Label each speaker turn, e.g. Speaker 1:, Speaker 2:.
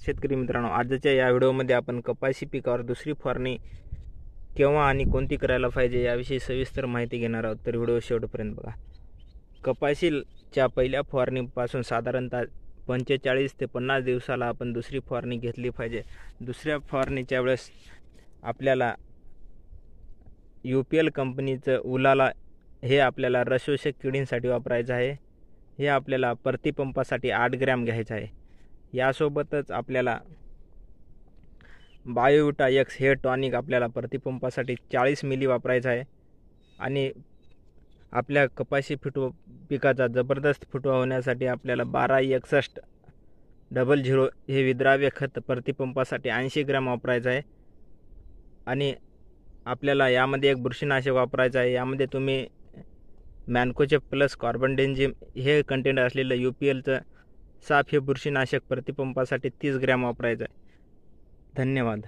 Speaker 1: शेतकरी मित्रांनो, आजच्या या व्हिडिओमध्ये आपण कपाशी पिकावर दुसरी फवारणी केव्हा आणि कोणती करायला पाहिजे याविषयी सविस्तर माहिती घेणार आहोत. तर व्हिडिओ शेवटपर्यंत बघा. कपाशीच्या पहिल्या फवारणीपासून साधारणतः 45 ते 50 दिवसाला आपण दुसरी फवारणी घेतली पाहिजे. दुसऱ्या फवारणीच्या वेळेस आपल्याला UPL कंपनीचं उलाला हे आपल्याला रसशोषक किडींसाठी वापरायचं आहे. हे आपल्याला प्रतिपंपासाठी 8 ग्रॅम घ्यायचं आहे. यासोबतच आपल्याला बायोविटा एक्स हे टॉनिक आपल्याला प्रतिपंपासाठी 40 मिली वापरायचं आहे. आणि आपल्या कपाशी पिकाचा जबरदस्त फुटवा होण्यासाठी आपल्याला 126100 हे विद्राव्य खत प्रतिपंपासाठी 80 ग्रॅम वापरायचं आहे. आणि आपल्याला यामध्ये एक बुरशीनाशक वापरायचं आहे. यामध्ये तुम्ही मॅनकोचे प्लस कार्बनडेन्झिम हे कंटेंट असलेलं UPLचं साफ हे बुरशीनाशक प्रतिपंपासाठी 30 ग्रॅम वापरायचं आहे. धन्यवाद.